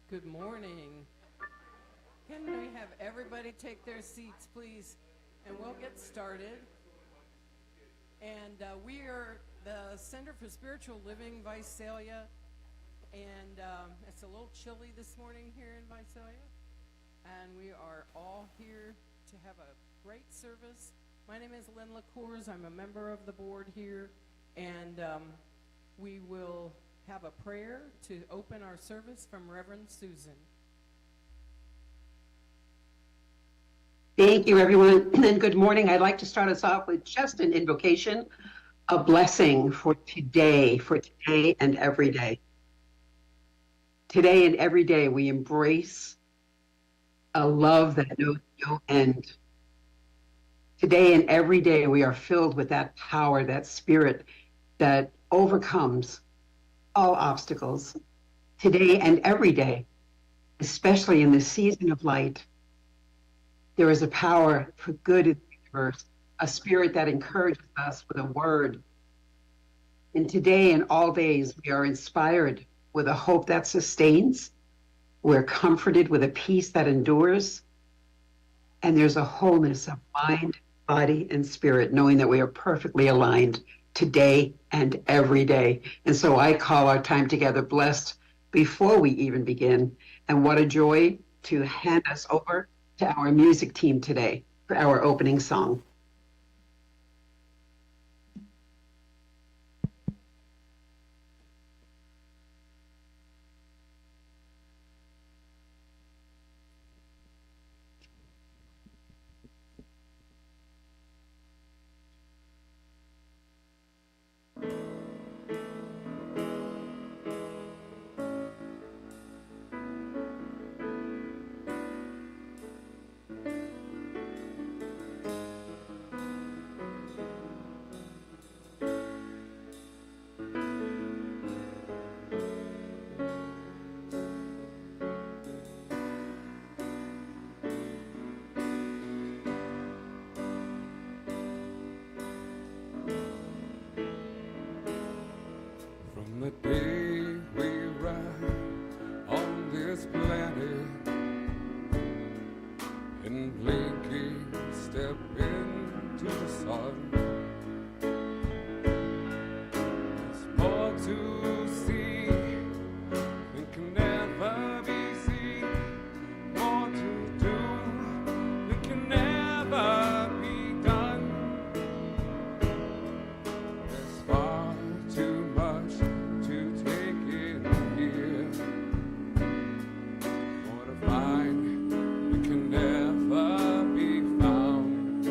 Good morning. Can we have everybody take their seats, please? And we'll get started. And we are the Center for Spiritual Living, Visalia. And it's a little chilly this morning here in Visalia. And we are all here to have a great service. My name is Lynn LaCours. I'm a member of the board here. And we will have a prayer to open our service from Reverend Susan. Thank you, everyone, and good morning. I'd like to start us off with just an invocation, a blessing for today and every day. Today and every day, we embrace a love that knows no end. Today and every day, we are filled with that power, that spirit that overcomes all obstacles. Today and every day, especially in this season of light, there is a power for good in the universe, a spirit that encourages us with a word. And today and all days, we are inspired with a hope that sustains. We're comforted with a peace that endures. And there's a wholeness of mind, body, and spirit, knowing that we are perfectly aligned today and every day. And so I call our time together blessed before we even begin. And what a joy to hand us over to our music team today for our opening song. The day we ride on this planet and blinking step into the sun, there's more to see than can ever be seen, more to do than can ever be done. There's far too much to take in here, more to find that can never be found.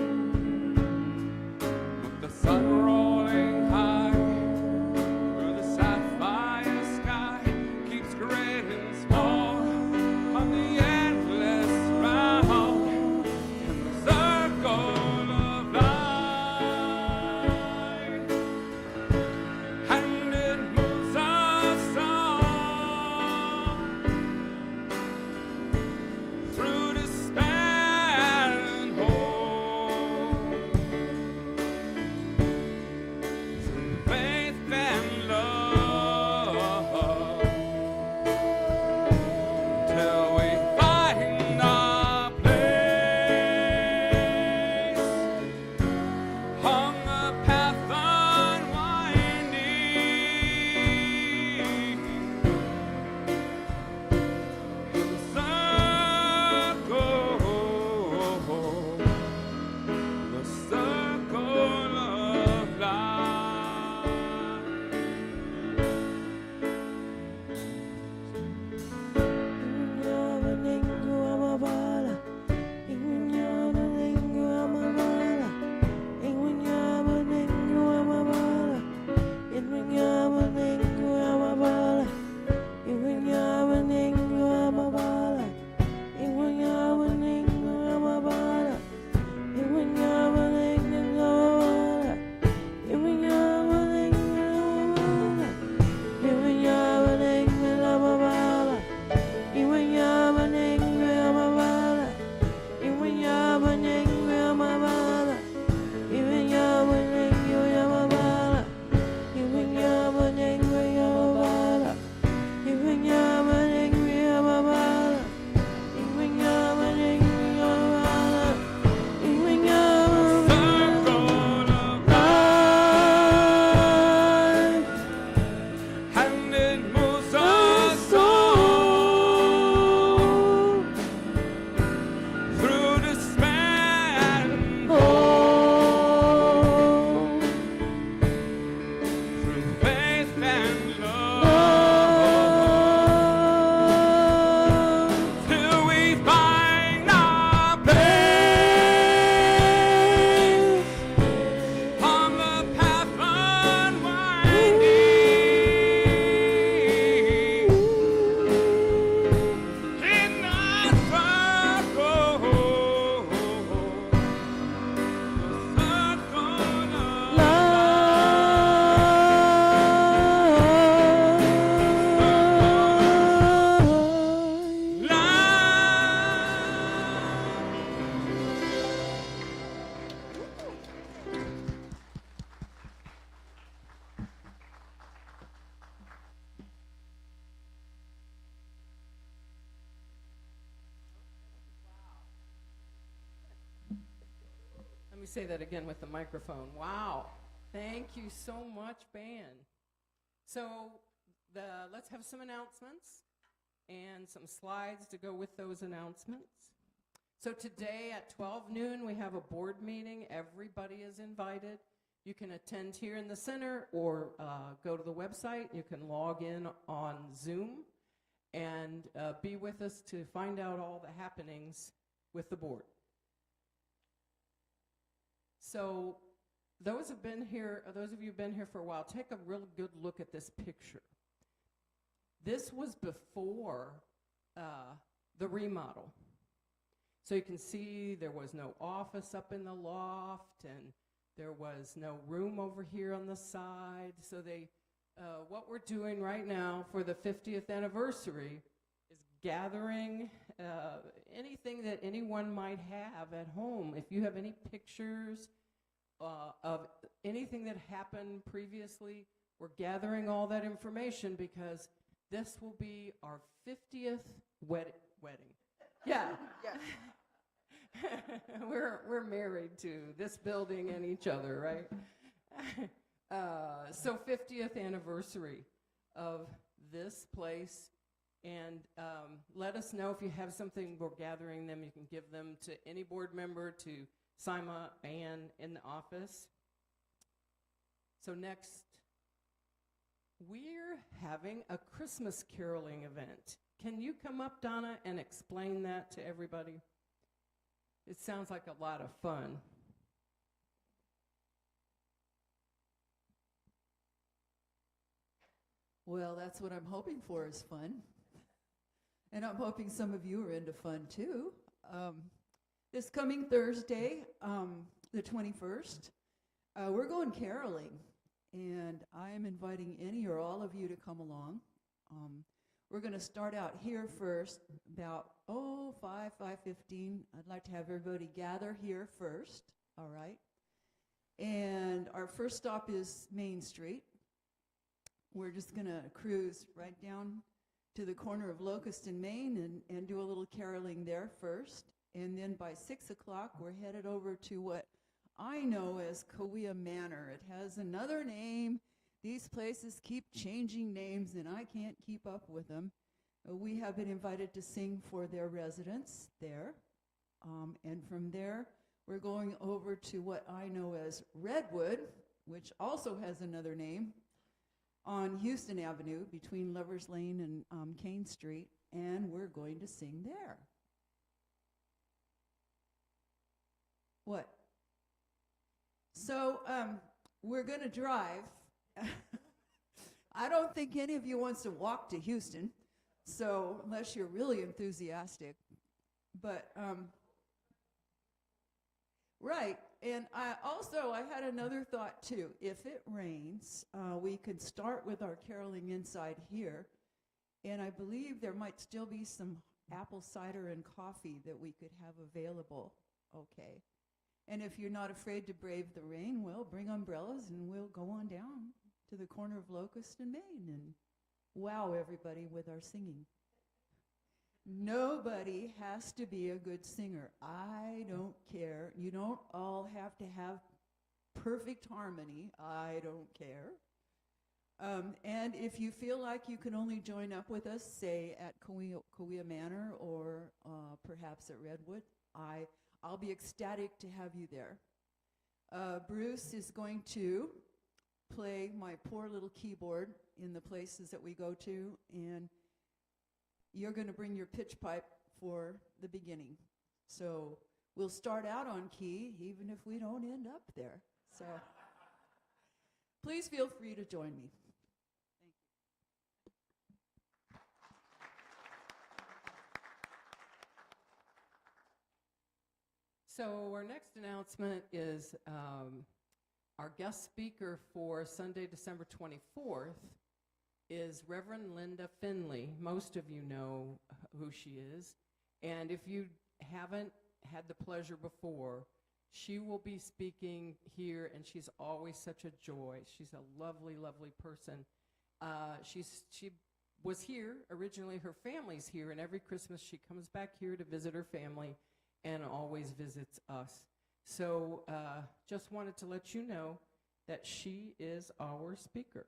say that again with the microphone. Wow. Thank you so much, band. So let's have some announcements and some slides to go with those announcements. So today at 12 noon, we have a board meeting. Everybody is invited. You can attend here in the center or go to the website. You can log in on Zoom and be with us to find out all the happenings with the board. So those of you who've been here for a while, take a real good look at this picture. This was before the remodel. So you can see there was no office up in the loft, and there was no room over here on the side. So what we're doing right now for the 50th anniversary is gathering anything that anyone might have at home. If you have any pictures of anything that happened previously, we're gathering all that information because this will be our 50th wedding. Yeah. Yes. We're married to this building and each other, right? So 50th anniversary of this place. And let us know if you have something. We're gathering them. You can give them to any board member, to Sima Ann in the office. So next, we're having a Christmas caroling event. Can you come up, Donna, and explain that to everybody? It sounds like a lot of fun. Well, that's what I'm hoping for is fun. And I'm hoping some of you are into fun too. This coming Thursday, the 21st, we're going caroling. And I am inviting any or all of you to come along. We're going to start out here first, about 5:15. I'd like to have everybody gather here first, all right? And our first stop is Main Street. We're just going to cruise right down to the corner of Locust and Main and do a little caroling there first. And then by 6 o'clock, we're headed over to what I know as Kauai Manor. It has another name. These places keep changing names, and I can't keep up with them. We have been invited to sing for their residents there. And from there, we're going over to what I know as Redwood, which also has another name, on Houston Avenue between Lovers Lane and Kane Street, and we're going to sing there. What? So we're going to drive. I don't think any of you wants to walk to Houston, so unless you're really enthusiastic. But, right, and I had another thought too. If it rains, we could start with our caroling inside here, and I believe there might still be some apple cider and coffee that we could have available, okay? And if you're not afraid to brave the rain, well, bring umbrellas and we'll go on down to the corner of Locust and Main and wow everybody with our singing. Nobody has to be a good singer. I don't care. You don't all have to have perfect harmony. I don't care. And if you feel like you can only join up with us, say at Kauai Manor or perhaps at Redwood, I'll be ecstatic to have you there. Bruce is going to play my poor little keyboard in the places that we go to, and you're going to bring your pitch pipe for the beginning. So we'll start out on key, even if we don't end up there. So please feel free to join me. Thank you. So our next announcement is our guest speaker for Sunday, December 24th is Reverend Linda Finley. Most of you know who she is. And if you haven't had the pleasure before, she will be speaking here, and she's always such a joy. She's a lovely, lovely person. She was here originally. Her family's here, and every Christmas she comes back here to visit her family and always visits us. So just wanted to let you know that she is our speaker.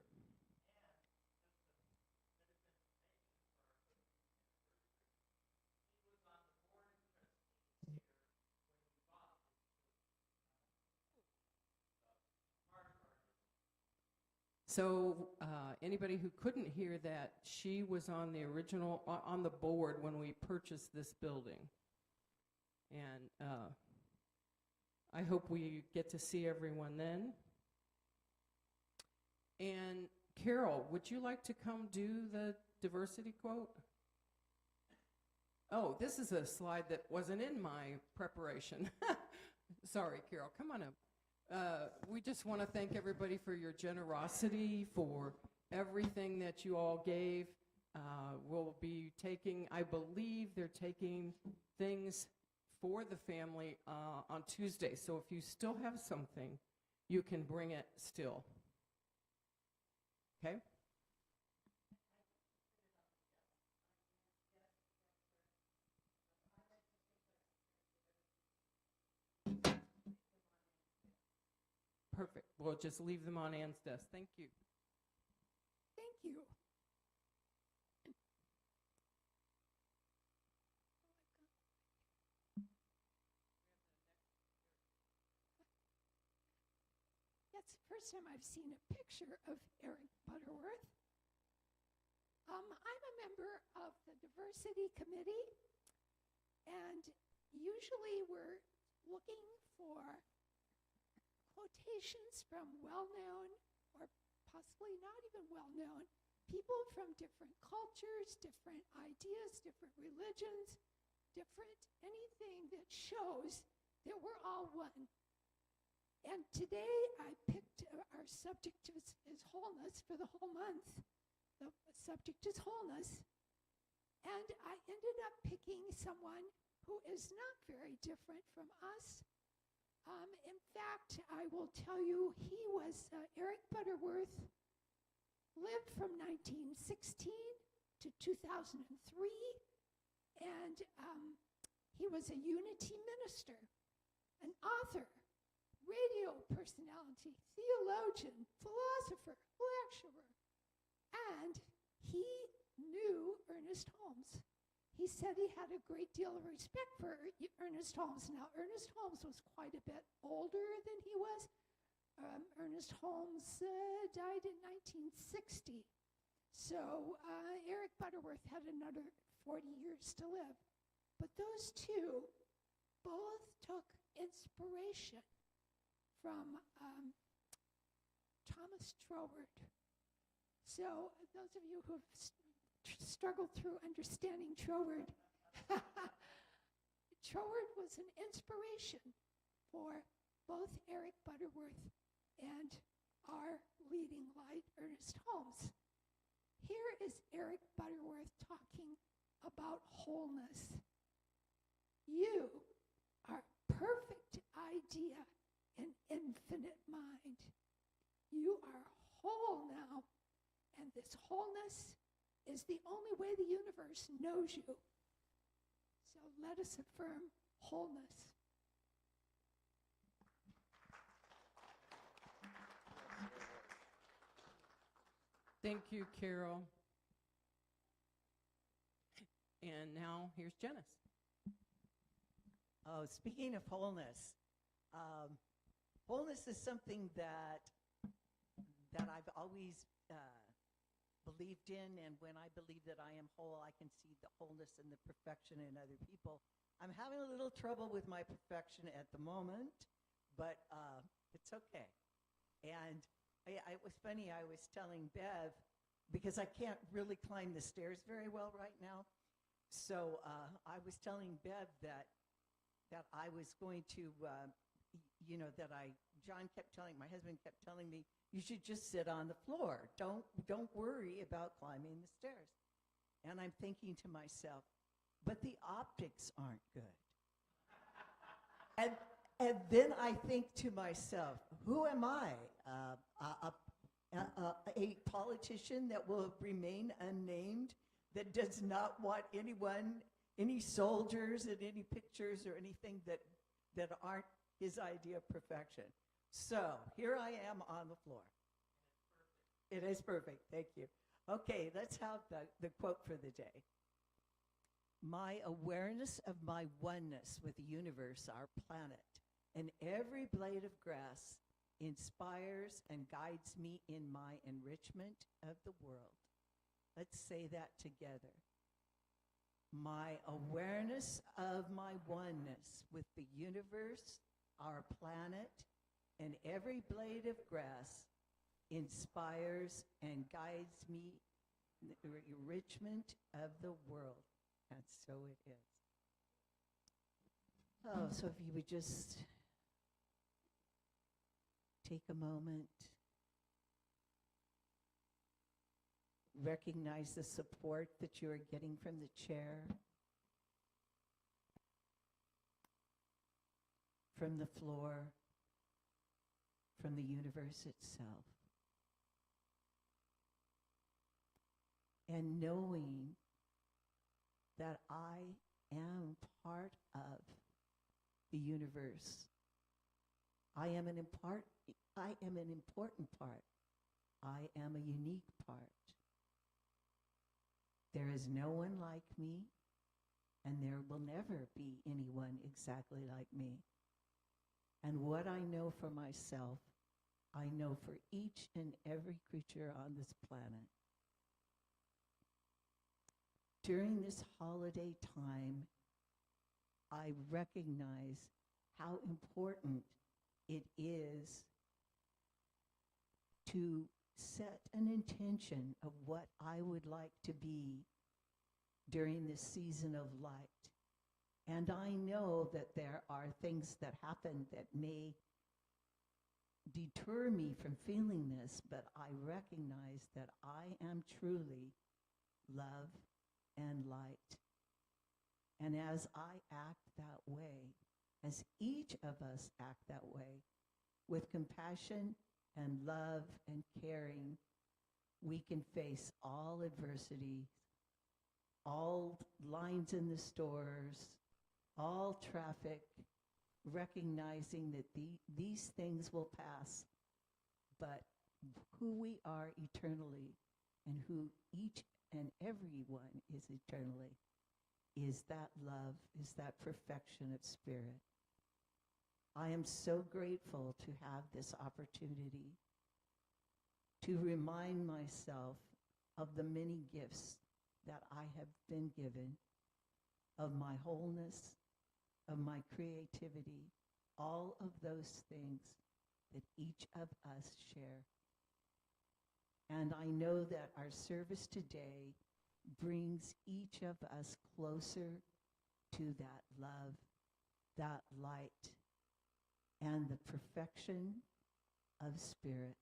So anybody who couldn't hear that, she was on the original, on the board when we purchased this building. And I hope we get to see everyone then. And Carol, would you like to come do the diversity quote? Oh, this is a slide that wasn't in my preparation. Sorry, Carol, come on up. We just want to thank everybody for your generosity, for everything that you all gave. We'll be taking, I believe they're taking things for the family on Tuesday. So if you still have something, you can bring it still. Okay? Perfect. We'll just leave them on Ann's desk. Thank you. Thank you. That's the first time I've seen a picture of Eric Butterworth. I'm a member of the Diversity Committee, and usually we're looking for quotations from well-known, or possibly not even well-known, people from different cultures, different ideas, different religions, different anything that shows that we're all one. And today I picked our subject is wholeness for the whole month. The subject is wholeness. And I ended up picking someone who is not very different from us. In fact, I will tell you, he was, Eric Butterworth lived from 1916 to 2003, and he was a unity minister, an author, radio personality, theologian, philosopher, lecturer, and he knew Ernest Holmes. He said he had a great deal of respect for Ernest Holmes. Now, Ernest Holmes was quite a bit older than he was. Ernest Holmes died in 1960. So Eric Butterworth had another 40 years to live. But those two both took inspiration from Thomas Troward. So those of you who have struggled through understanding Troward, Troward was an inspiration for both Eric Butterworth and our leading light, Ernest Holmes. Here is Eric Butterworth talking about wholeness. You are perfect idea and infinite mind. You are whole now, and this wholeness is the only way the universe knows you. So let us affirm wholeness. Thank you, Carol. And now here's Janice. Oh, speaking of wholeness, wholeness is something that I've always believed in, and when I believe that I am whole, I can see the wholeness and the perfection in other people. I'm having a little trouble with my perfection at the moment, but it's okay. And it was funny, I was telling Bev, because I can't really climb the stairs very well right now, so I was telling Bev that I was going to, my husband kept telling me, you should just sit on the floor. Don't worry about climbing the stairs. And I'm thinking to myself, but the optics aren't good. And then I think to myself, who am I? A politician that will remain unnamed, that does not want any soldiers in any pictures or anything that aren't his idea of perfection. So here I am on the floor. It is perfect. Thank you. Okay, let's have the quote for the day. My awareness of my oneness with the universe, our planet, and every blade of grass inspires and guides me in my enrichment of the world. Let's say that together. My awareness of my oneness with the universe, our planet, and every blade of grass inspires and guides me in the enrichment of the world. And so it is. Oh, so if you would just take a moment, recognize the support that you are getting from the chair, from the floor, from the universe itself. And knowing that I am part of the universe. I am an important part. I am a unique part. There is no one like me, and there will never be anyone exactly like me. And what I know for myself, I know for each and every creature on this planet. During this holiday time, I recognize how important it is to set an intention of what I would like to be during this season of light. And I know that there are things that happen that may deter me from feeling this, but I recognize that I am truly love and light. And as I act that way, as each of us act that way, with compassion and love and caring, we can face all adversity, all lines in the stores, all traffic, recognizing that these things will pass, but who we are eternally and who each and everyone is eternally is that love, is that perfection of spirit. I am so grateful to have this opportunity to remind myself of the many gifts that I have been given, of my wholeness, of my creativity, all of those things that each of us share. And I know that our service today brings each of us closer to that love, that light, and the perfection of spirit.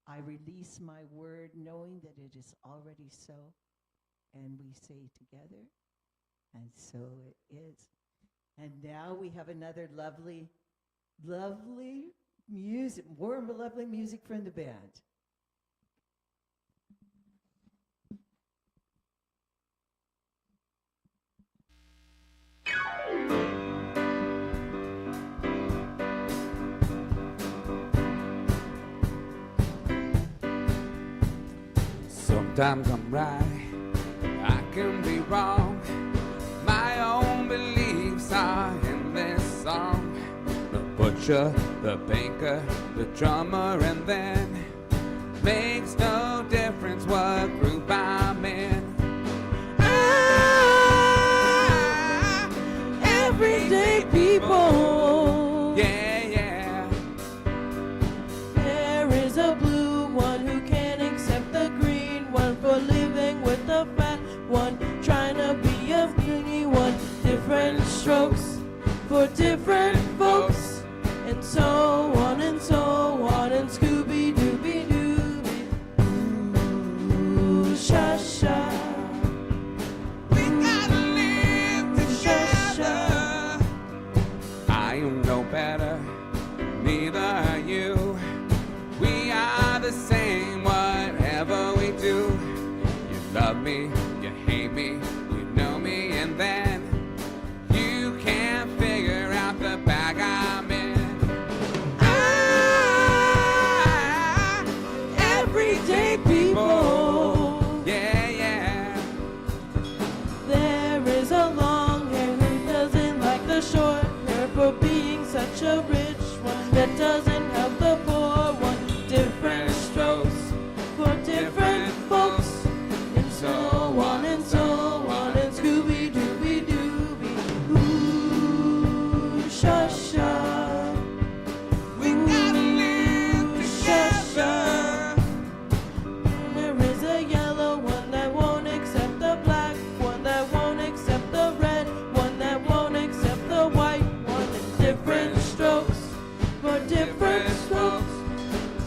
I release my word knowing that it is already so, and we say together, and so it is. And now we have another lovely, lovely music, more lovely music from the band. Sometimes I'm right, I can be wrong. My own beliefs are in this song. The butcher, the banker, the drummer, and then makes no difference what group I'm in. Everyday people. Yeah, yeah. There is a blue one who can't accept the green one, for living with the fat one, trying to be a skinny one. Different strokes for different folks, and so on and so on, and Scooby-Dooby-Dooby. Ooh, sha-sha. doesn't help the poor one. Different strokes for different folks, and so on and so on, and Scooby Dooby Dooby. Ooh, sha sha. We gotta live together. There is a yellow one that won't accept the black, one that won't accept the red, one that won't accept the white one, and different strokes for different strokes,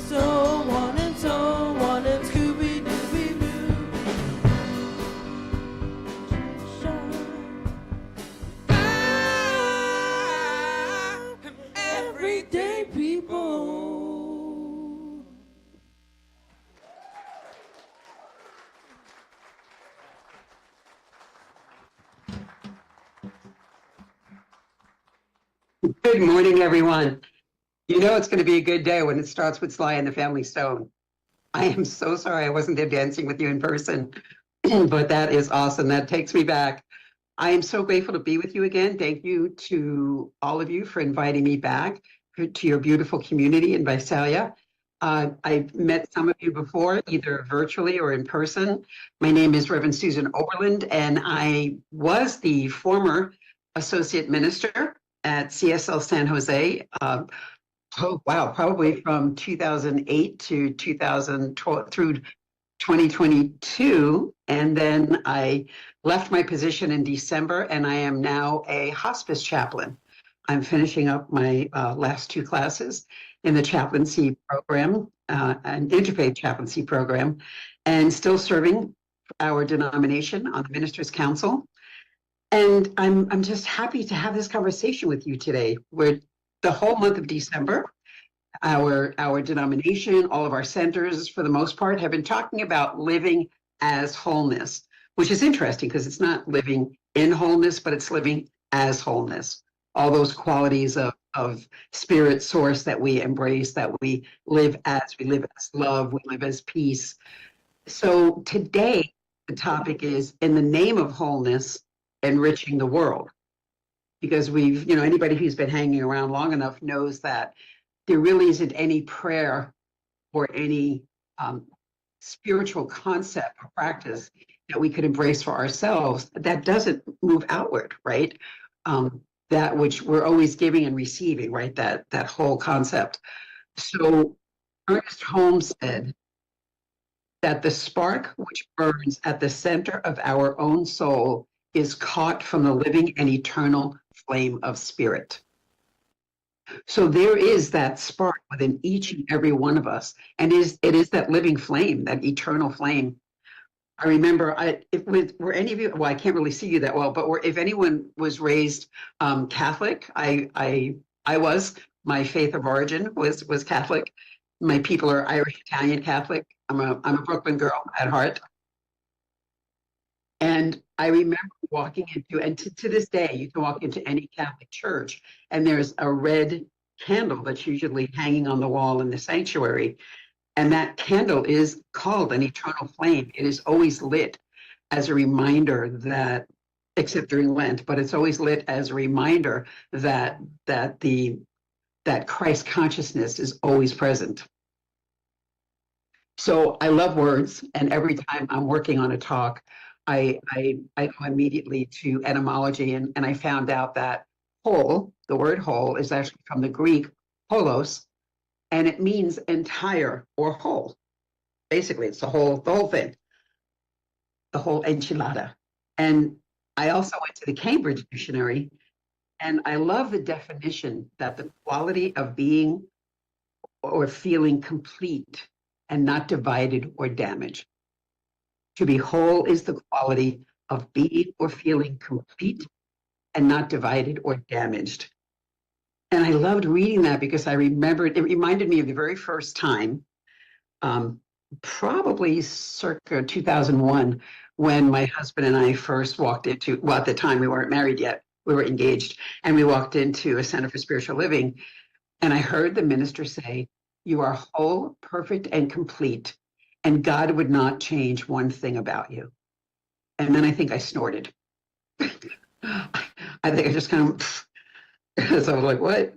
so on and so on, and Scooby Dooby Doo. Everyday people. Good morning, everyone. You know it's going to be a good day when it starts with Sly and the Family Stone. I am so sorry I wasn't there dancing with you in person, but that is awesome. That takes me back. I am so grateful to be with you again. Thank you to all of you for inviting me back to your beautiful community in Visalia. I've met some of you before, either virtually or in person. My name is Reverend Susan Overland, and I was the former associate minister at CSL San Jose. Oh, wow, probably from 2008 to 2012 through 2022. And then I left my position in December, and I am now a hospice chaplain. I'm finishing up my last two classes in the chaplaincy program, an interfaith chaplaincy program, and still serving our denomination on the Ministers' Council. And I'm just happy to have this conversation with you today. We're the whole month of December. Our denomination, all of our centers, for the most part, have been talking about living as wholeness, which is interesting because it's not living in wholeness, but it's living as wholeness. All those qualities of spirit source that we embrace, that we live as love, we live as peace. So today, the topic is, in the name of wholeness, enriching the world. Because anybody who's been hanging around long enough knows that there really isn't any prayer or any spiritual concept or practice that we could embrace for ourselves that doesn't move outward, right? That which we're always giving and receiving, right? That whole concept. So Ernest Holmes said that the spark which burns at the center of our own soul is caught from the living and eternal flame of spirit. So there is that spark within each and every one of us, and it is that living flame, that eternal flame. I remember, were any of you? Well, I can't really see you that well, but if anyone was raised Catholic, I was. My faith of origin was Catholic. My people are Irish, Italian Catholic. I'm a Brooklyn girl at heart. And I remember walking into, and to this day, you can walk into any Catholic church, and there's a red candle that's usually hanging on the wall in the sanctuary. And that candle is called an eternal flame. It is always lit as a reminder that, except during Lent, but it's always lit as a reminder that Christ consciousness is always present. So I love words, and every time I'm working on a talk, I go immediately to etymology, and I found out that whole, the word whole, is actually from the Greek holos, and it means entire or whole. Basically, it's the whole thing, the whole enchilada. And I also went to the Cambridge Dictionary, and I love the definition that the quality of being or feeling complete and not divided or damaged. To be whole is the quality of being or feeling complete and not divided or damaged. And I loved reading that because it reminded me of the very first time, probably circa 2001, when my husband and I first walked into, well, at the time we weren't married yet, we were engaged, and we walked into a Center for Spiritual Living, and I heard the minister say, "You are whole, perfect, and complete, and God would not change one thing about you." And then I think I snorted. I think I just kind of, so I was like, what?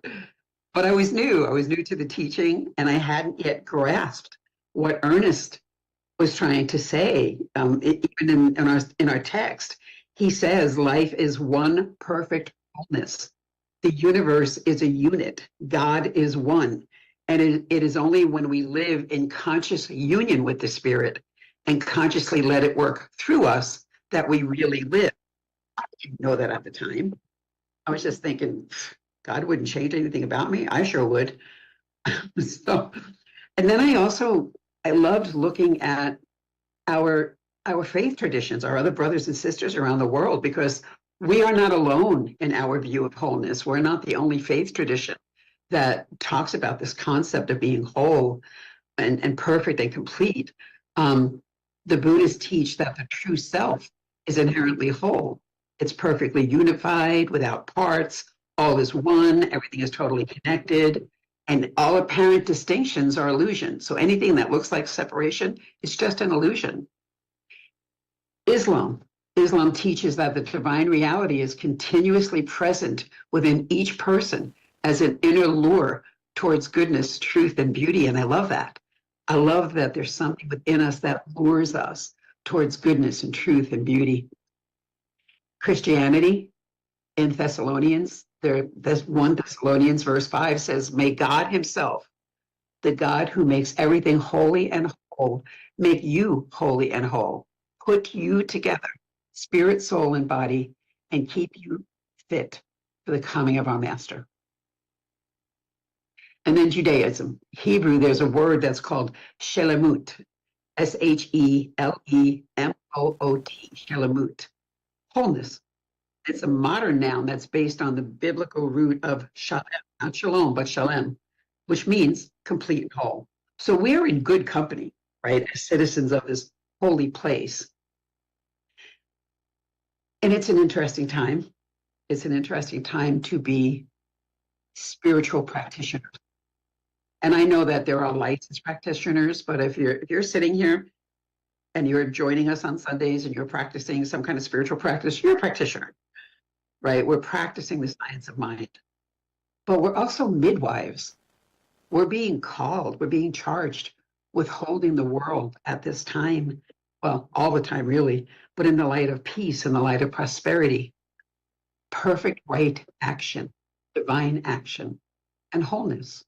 But I was new to the teaching, and I hadn't yet grasped what Ernest was trying to say. Even in our text, he says life is one perfect wholeness. The universe is a unit. God is one. And it is only when we live in conscious union with the Spirit and consciously let it work through us that we really live. I didn't know that at the time. I was just thinking, God wouldn't change anything about me. I sure would. So, and then I loved looking at our faith traditions, our other brothers and sisters around the world, because we are not alone in our view of wholeness. We're not the only faith tradition that talks about this concept of being whole and perfect and complete. The Buddhists teach that the true self is inherently whole. It's perfectly unified, without parts. All is one. Everything is totally connected. And all apparent distinctions are illusions. So anything that looks like separation is just an illusion. Islam teaches that the divine reality is continuously present within each person as an inner lure towards goodness, truth, and beauty. And I love that. I love that there's something within us that lures us towards goodness and truth and beauty. Christianity in Thessalonians, there's 1 Thessalonians verse 5 says, may God himself, the God who makes everything holy and whole, make you holy and whole, put you together, spirit, soul, and body, and keep you fit for the coming of our Master. And then Judaism. Hebrew, there's a word that's called shelemut, Shelemoot, shelemut, wholeness. It's a modern noun that's based on the biblical root of shalem, not shalom, but shalem, which means complete and whole. So we're in good company, right, as citizens of this holy place. And it's an interesting time. It's an interesting time to be spiritual practitioners. And I know that there are licensed practitioners, but if you're sitting here and you're joining us on Sundays and you're practicing some kind of spiritual practice, you're a practitioner, right? We're practicing the science of mind. But we're also midwives. We're being called, we're being charged with holding the world at this time, well, all the time really, but in the light of peace, in the light of prosperity, perfect right action, divine action, and wholeness.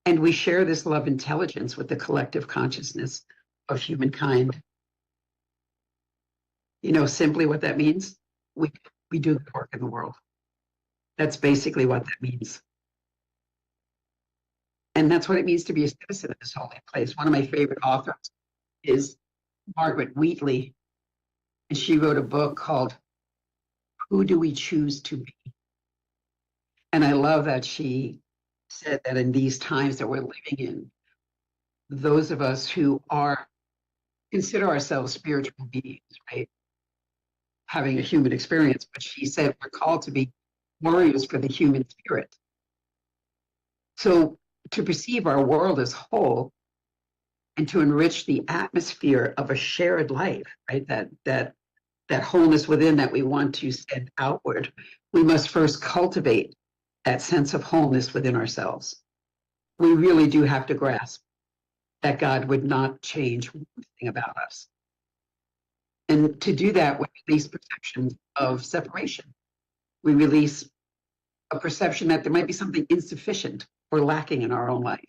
And we share this love intelligence with the collective consciousness of humankind. You know, simply what that means? We do the work in the world. That's basically what that means. And that's what it means to be a citizen of this holy place. One of my favorite authors is Margaret Wheatley, and she wrote a book called Who Do We Choose to Be? And I love that she said that in these times that we're living in, those of us who consider ourselves spiritual beings, right? Having a human experience, but she said we're called to be warriors for the human spirit. So to perceive our world as whole and to enrich the atmosphere of a shared life, right? That wholeness within that we want to send outward, we must first cultivate that sense of wholeness within ourselves. We really do have to grasp that God would not change one thing about us. And to do that, we release perceptions of separation. We release a perception that there might be something insufficient or lacking in our own life.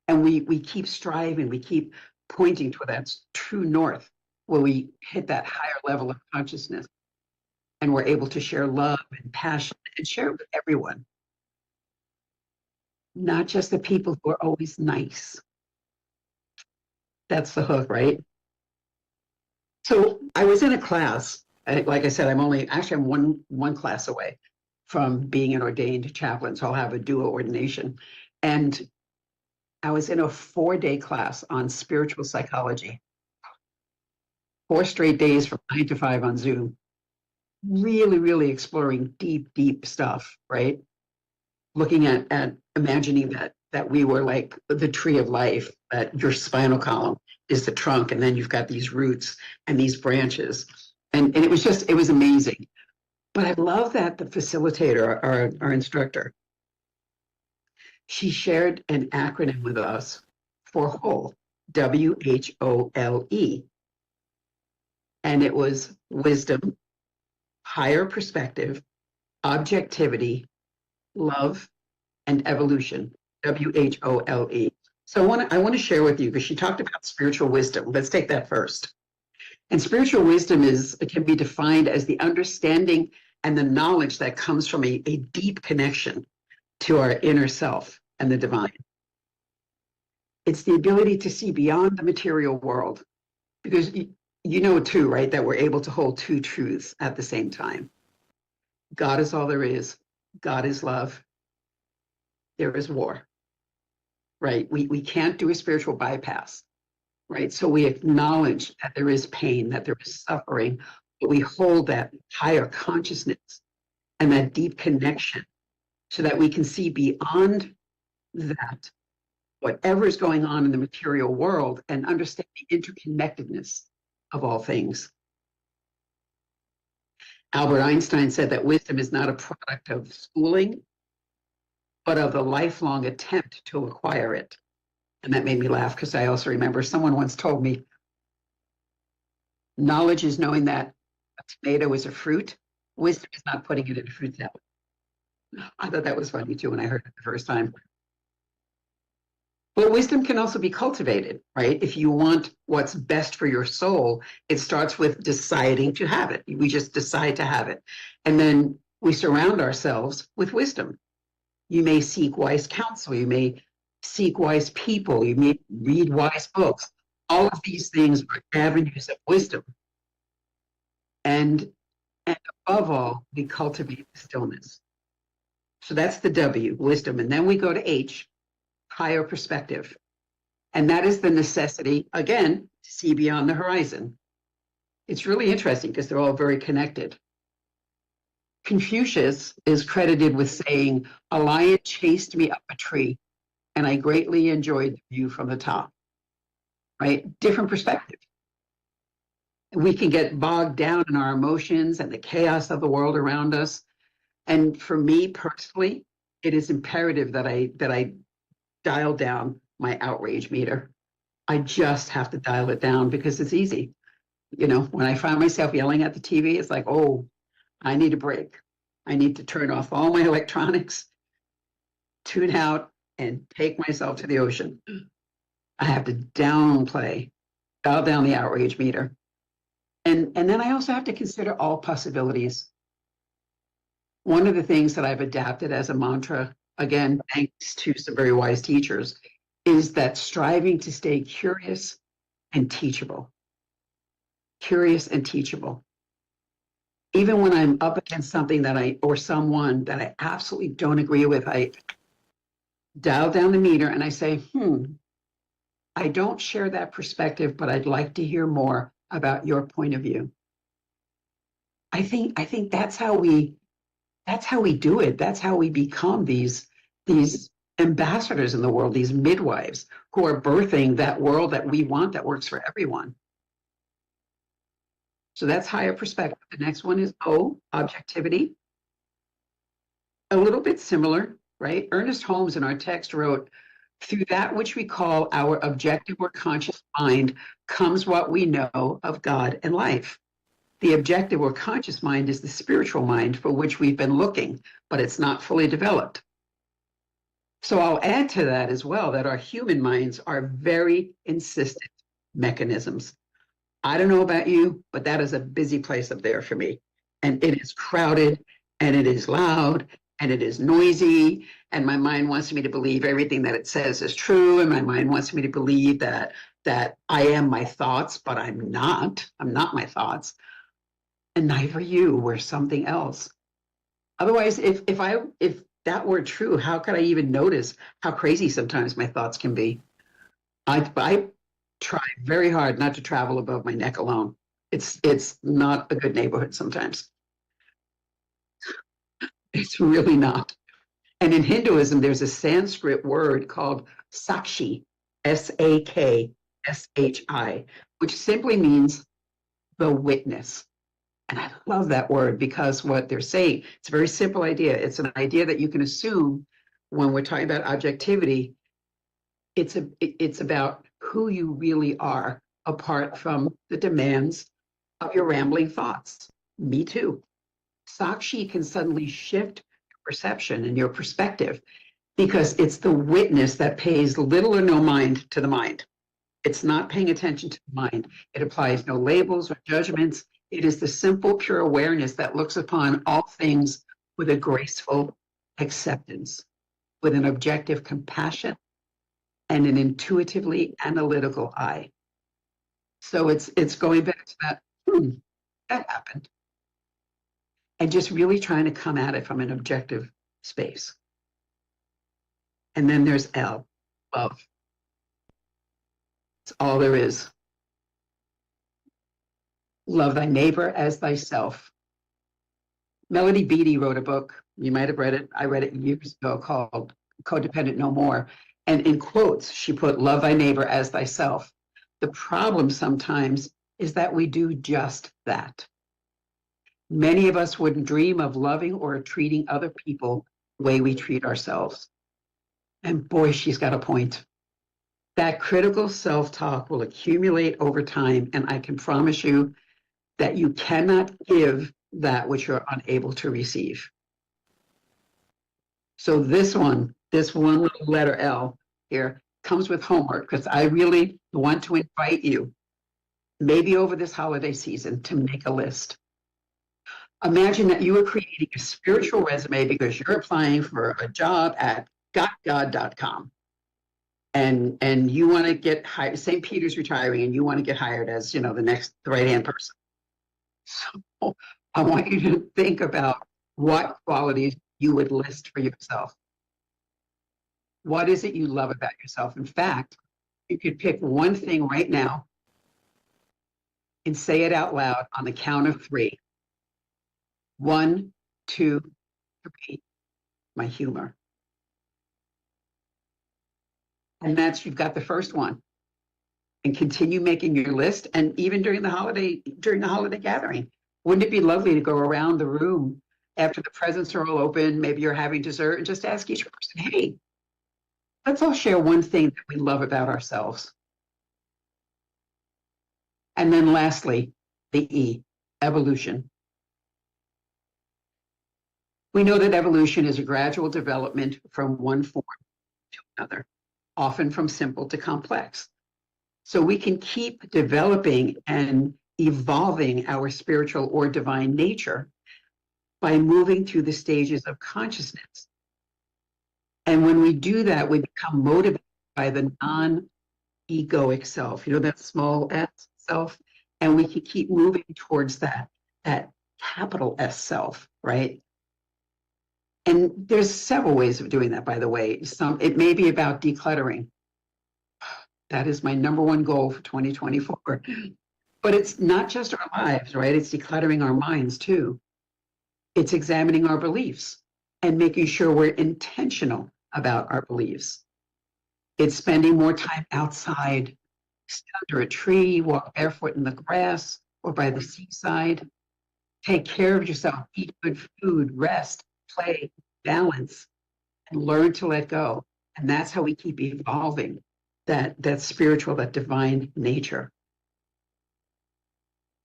And we keep striving, we keep pointing to that true north where we hit that higher level of consciousness and we're able to share love and passion and share it with everyone. Not just the people who are always nice. That's the hook, right? So I was in a class, like I said, I'm one class away from being an ordained chaplain, so I'll have a dual ordination. And I was in a 4-day class on spiritual psychology, 4 straight days from 9 to 5 on Zoom, really, really exploring deep, deep stuff, right? Looking at imagining that we were like the tree of life, that your spinal column is the trunk, and then you've got these roots and these branches. And it was amazing. But I love that the facilitator, our instructor, she shared an acronym with us for whole, WHOLE. And it was wisdom, higher perspective, objectivity, love, and evolution, WHOLE. So I want to share with you, because she talked about spiritual wisdom. Let's take that first. And spiritual wisdom can be defined as the understanding and the knowledge that comes from a deep connection to our inner self and the divine. It's the ability to see beyond the material world, because you know too, right, that we're able to hold two truths at the same time. God is all there is. God is love. There is war, right? We can't do a spiritual bypass, right? So we acknowledge that there is pain, that there is suffering, but we hold that higher consciousness and that deep connection so that we can see beyond that, whatever is going on in the material world, and understand the interconnectedness of all things. Albert Einstein said that wisdom is not a product of schooling, but of the lifelong attempt to acquire it. And that made me laugh, because I also remember someone once told me, knowledge is knowing that a tomato is a fruit. Wisdom is not putting it in a fruit salad. I thought that was funny too when I heard it the first time. But wisdom can also be cultivated, right? If you want what's best for your soul, it starts with deciding to have it. We just decide to have it. And then we surround ourselves with wisdom. You may seek wise counsel. You may seek wise people. You may read wise books. All of these things are avenues of wisdom. And above all, we cultivate stillness. So that's the W, wisdom. And then we go to H, higher perspective. And that is the necessity, again, to see beyond the horizon. It's really interesting because they're all very connected. Confucius is credited with saying, "A lion chased me up a tree, and I greatly enjoyed the view from the top." Right? Different perspective. We can get bogged down in our emotions and the chaos of the world around us. And for me personally, it is imperative that I dial down my outrage meter. I just have to dial it down because it's easy. You know, when I find myself yelling at the TV, it's like, oh, I need a break. I need to turn off all my electronics, tune out, and take myself to the ocean. I have to dial down the outrage meter. And then I also have to consider all possibilities. One of the things that I've adapted as a mantra, again, thanks to some very wise teachers, is that striving to stay curious and teachable. Curious and teachable. Even when I'm up against something or someone that I absolutely don't agree with, I dial down the meter and I say, I don't share that perspective, but I'd like to hear more about your point of view. I think that's how we do it. That's how we become these ambassadors in the world, these midwives who are birthing that world that we want that works for everyone. So that's higher perspective. The next one is O, objectivity. A little bit similar, right? Ernest Holmes in our text wrote, "Through that which we call our objective or conscious mind comes what we know of God and life. The objective or conscious mind is the spiritual mind for which we've been looking, but it's not fully developed." So I'll add to that as well that our human minds are very insistent mechanisms. I don't know about you, but that is a busy place up there for me. And it is crowded, and it is loud, and it is noisy, and my mind wants me to believe everything that it says is true, and my mind wants me to believe that I am my thoughts, but I'm not. I'm not my thoughts. And neither are you. We're something else. Otherwise, if that were true, how could I even notice how crazy sometimes my thoughts can be? I try very hard not to travel above my neck alone. It's not a good neighborhood sometimes. It's really not. And in Hinduism, there's a Sanskrit word called sakshi, Sakshi, which simply means the witness. And I love that word because what they're saying, it's a very simple idea. It's an idea that you can assume when we're talking about objectivity, it's about who you really are apart from the demands of your rambling thoughts. Me too. Sakshi can suddenly shift your perception and your perspective because it's the witness that pays little or no mind to the mind. It's not paying attention to the mind. It applies no labels or judgments. It is the simple, pure awareness that looks upon all things with a graceful acceptance, with an objective compassion and an intuitively analytical eye. So it's going back to that, that happened. And just really trying to come at it from an objective space. And then there's L, love. It's all there is. Love thy neighbor as thyself. Melody Beattie wrote a book, you might have read it, I read it years ago, called Codependent No More. And in quotes, she put, love thy neighbor as thyself. The problem sometimes is that we do just that. Many of us wouldn't dream of loving or treating other people the way we treat ourselves. And boy, she's got a point. That critical self-talk will accumulate over time, and I can promise you that you cannot give that which you're unable to receive. So this one little letter L here comes with homework, because I really want to invite you, maybe over this holiday season, to make a list. Imagine that you are creating a spiritual resume because you're applying for a job at gotgod.com. And you want to get hired. St. Peter's retiring, and you want to get hired as, the next right-hand person. So I want you to think about what qualities you would list for yourself. What is it you love about yourself? In fact, you could pick one thing right now and say it out loud on the count of 3. 1, 2, 3, my humor. And that's, you've got the first one. And continue making your list. And even during the holiday gathering, wouldn't it be lovely to go around the room after the presents are all open, maybe you're having dessert, and just ask each person, hey, let's all share one thing that we love about ourselves. And then lastly, the E, evolution. We know that evolution is a gradual development from one form to another, often from simple to complex. So we can keep developing and evolving our spiritual or divine nature by moving through the stages of consciousness. And when we do that, we become motivated by the non-egoic self, that small s self, and we can keep moving towards that capital S self, right? And there's several ways of doing that, by the way. It may be about decluttering. That is my number one goal for 2024. But it's not just our lives, right? It's decluttering our minds too. It's examining our beliefs and making sure we're intentional about our beliefs. It's spending more time outside, sit under a tree, walk barefoot in the grass or by the seaside. Take care of yourself, eat good food, rest, play, balance, and learn to let go. And that's how we keep evolving that spiritual, that divine nature.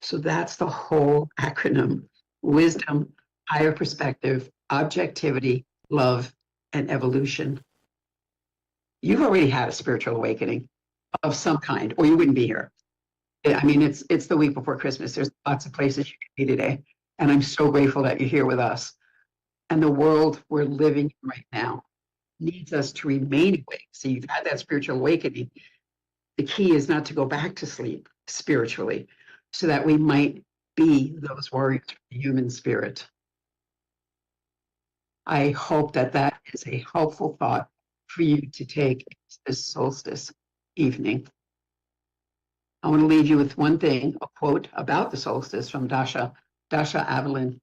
So that's the whole acronym: wisdom, higher perspective, objectivity, love, and evolution. You've already had a spiritual awakening of some kind, or you wouldn't be here. I mean, it's the week before Christmas. There's lots of places you can be today. And I'm so grateful that you're here with us. And the world we're living in right now needs us to remain awake. So you've had that spiritual awakening. The key is not to go back to sleep spiritually, so that we might be those warriors of the human spirit. I hope that is a helpful thought for you to take this solstice evening. I want to leave you with one thing, a quote about the solstice from Dasha Avalin.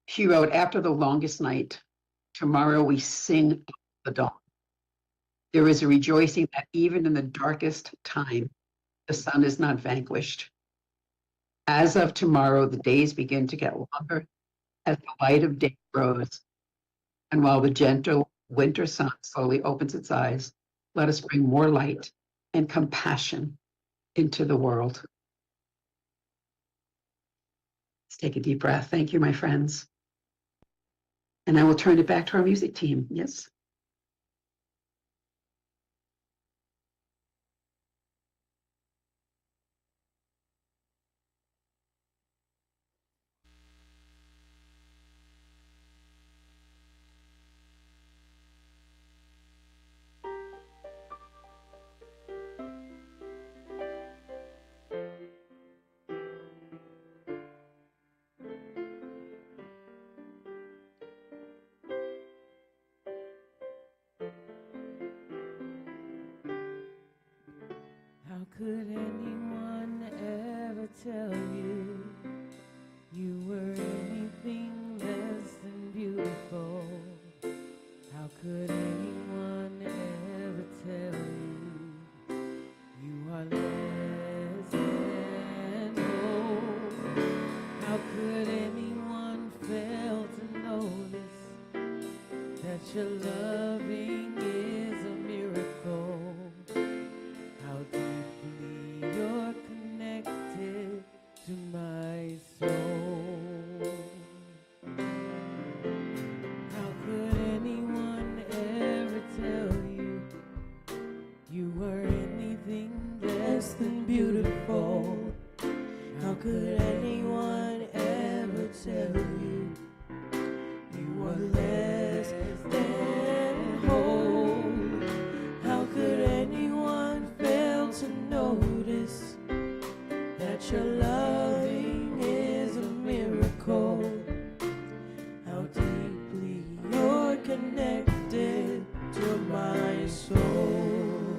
She wrote, after the longest night, tomorrow we sing the dawn. There is a rejoicing that even in the darkest time, the sun is not vanquished. As of tomorrow, the days begin to get longer as the light of day grows. And while the gentle winter sun slowly opens its eyes, let us bring more light and compassion into the world. Let's take a deep breath. Thank you, my friends. And I will turn it back to our music team. Yes. How could anyone ever tell you you were anything less than beautiful? How could anyone ever tell you you are less than whole? How could anyone fail to notice that your loving is a miracle? How deeply you're connected to my soul. How could anyone ever tell you you were anything less than beautiful? How could anyone ever tell you you were less than whole? How could anyone fail to notice that your loving is a miracle? How deeply you're connected to my soul.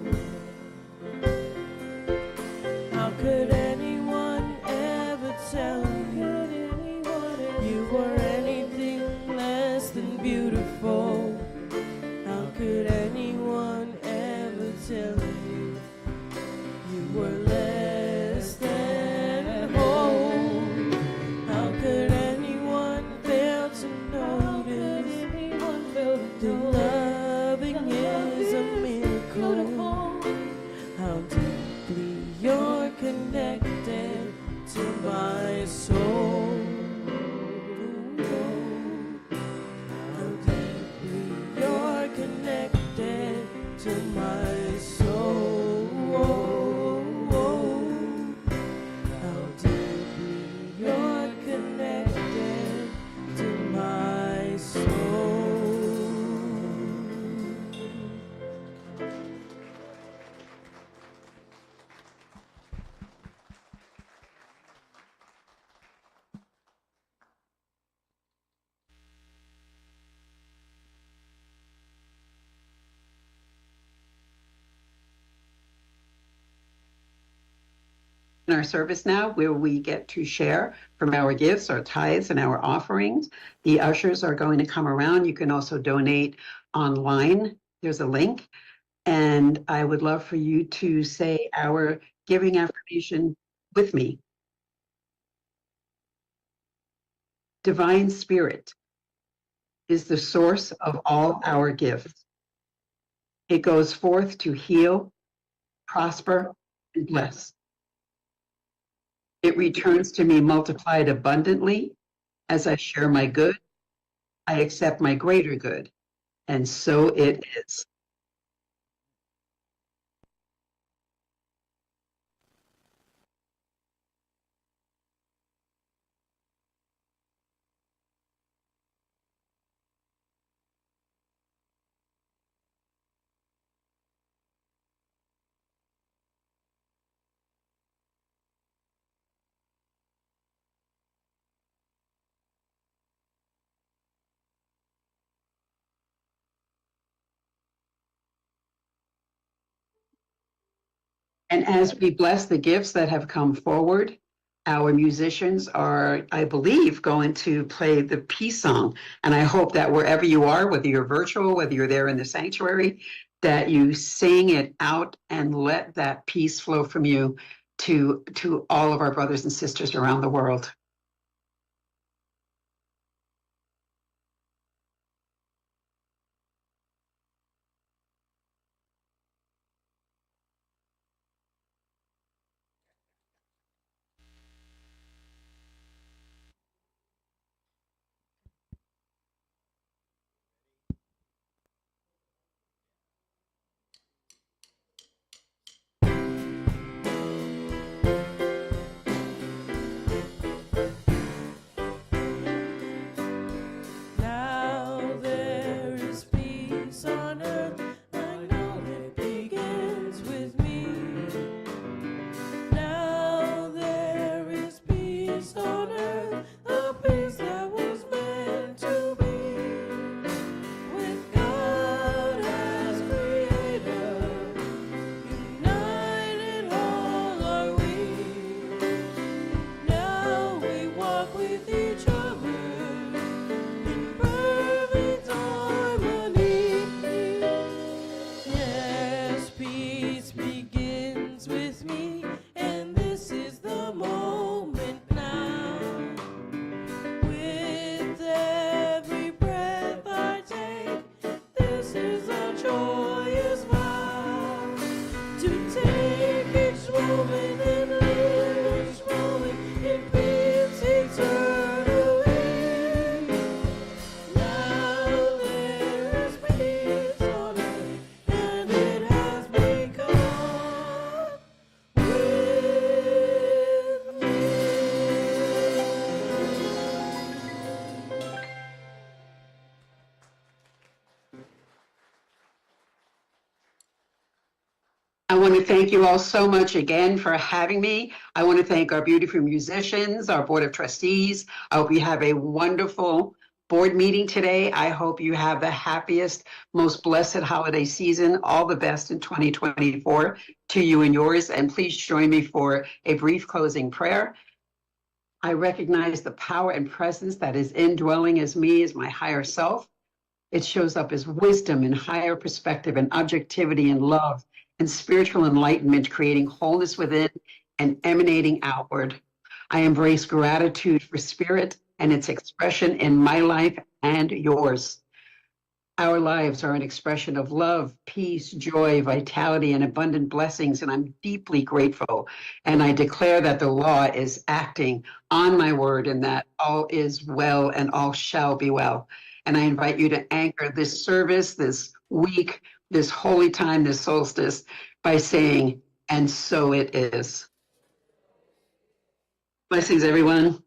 How could anyone ever tell you you were anything less than beautiful? How could anyone ever tell you you were less than whole? How could anyone fail to notice that loving is a miracle? How deeply you're connected to my soul. How deeply you're connected to my soul. How deeply you're connected to my soul. In our service now, where we get to share from our gifts, our tithes, and our offerings. The ushers are going to come around. You can also donate online. There's a link. And I would love for you to say our giving affirmation with me. Divine Spirit is the source of all our gifts. It goes forth to heal, prosper, and bless. It returns to me multiplied abundantly. As I share my good, I accept my greater good, and so it is. And as we bless the gifts that have come forward, our musicians are, I believe, going to play the peace song. And I hope that wherever you are, whether you're virtual, whether you're there in the sanctuary, that you sing it out and let that peace flow from you to all of our brothers and sisters around the world. I want to thank you all so much again for having me. I want to thank our beautiful musicians, our board of trustees. I hope you have a wonderful board meeting today. I hope you have the happiest, most blessed holiday season. All the best in 2024 to you and yours. And please join me for a brief closing prayer. I recognize the power and presence that is indwelling as me, as my higher self. It shows up as wisdom and higher perspective and objectivity and love and spiritual enlightenment, creating wholeness within and emanating outward. I embrace gratitude for spirit and its expression in my life and yours. Our lives are an expression of love, peace, joy, vitality, and abundant blessings, and I'm deeply grateful. And I declare that the law is acting on my word and that all is well and all shall be well. And I invite you to anchor this service, this week, this holy time, this solstice, by saying, and so it is. Blessings, everyone.